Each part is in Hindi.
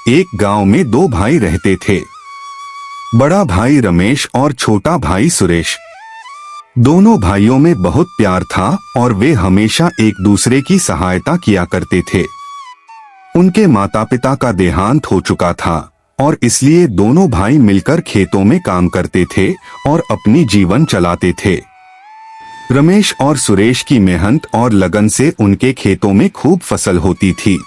एक गांव में दो भाई रहते थे। बड़ा भाई रमेश और छोटा भाई सुरेश। दोनों भाइयों में बहुत प्यार था और वे हमेशा एक दूसरे की सहायता किया करते थे। उनके माता पिता का देहांत हो चुका था और इसलिए दोनों भाई मिलकर खेतों में काम करते थे और अपनी जीवन चलाते थे। रमेश और सुरेश की मेहनत और लगन से उनके खेतों में खूब फसल होती थी।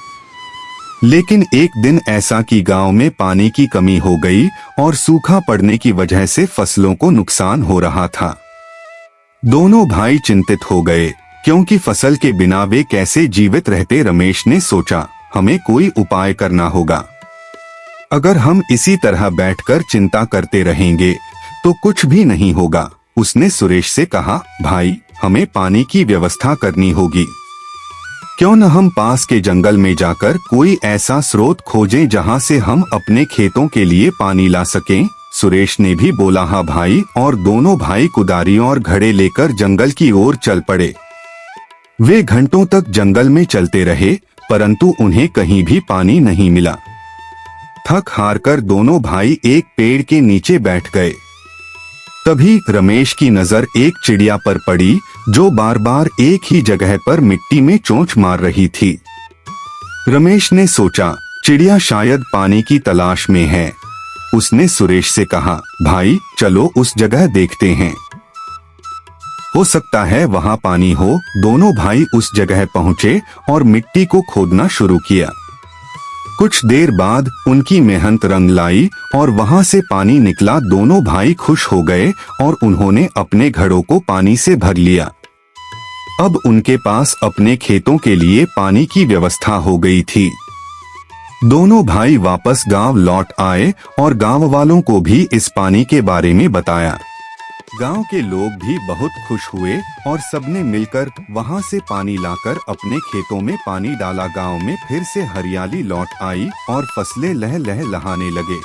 लेकिन एक दिन ऐसा कि गांव में पानी की कमी हो गई और सूखा पड़ने की वजह से फसलों को नुकसान हो रहा था। दोनों भाई चिंतित हो गए क्योंकि फसल के बिना वे कैसे जीवित रहते। रमेश ने सोचा, हमें कोई उपाय करना होगा। अगर हम इसी तरह बैठकर चिंता करते रहेंगे तो कुछ भी नहीं होगा। उसने सुरेश से कहा, भाई, हमें पानी की व्यवस्था करनी होगी। क्यों न हम पास के जंगल में जाकर कोई ऐसा स्रोत खोजें जहां से हम अपने खेतों के लिए पानी ला सकें। सुरेश ने भी बोला, हाँ भाई, और दोनों भाई कुदारियों और घड़े लेकर जंगल की ओर चल पड़े। वे घंटों तक जंगल में चलते रहे परंतु उन्हें कहीं भी पानी नहीं मिला। थक हार कर दोनों भाई एक पेड़ के नीचे बैठ गए। तभी रमेश की नजर एक चिड़िया पर पड़ी जो बार बार एक ही जगह पर मिट्टी में चोंच मार रही थी। रमेश ने सोचा, चिड़िया शायद पानी की तलाश में है। उसने सुरेश से कहा, भाई, चलो उस जगह देखते हैं, हो सकता है वहां पानी हो। दोनों भाई उस जगह पहुंचे और मिट्टी को खोदना शुरू किया। कुछ देर बाद उनकी मेहनत रंग लाई और वहां से पानी निकला। दोनों भाई खुश हो गए और उन्होंने अपने घड़ों को पानी से भर लिया। अब उनके पास अपने खेतों के लिए पानी की व्यवस्था हो गई थी। दोनों भाई वापस गांव लौट आए और गांव वालों को भी इस पानी के बारे में बताया। गांव के लोग भी बहुत खुश हुए और सबने मिलकर वहां से पानी लाकर अपने खेतों में पानी डाला। गांव में फिर से हरियाली लौट आई और फसलें लहलहाने लगे।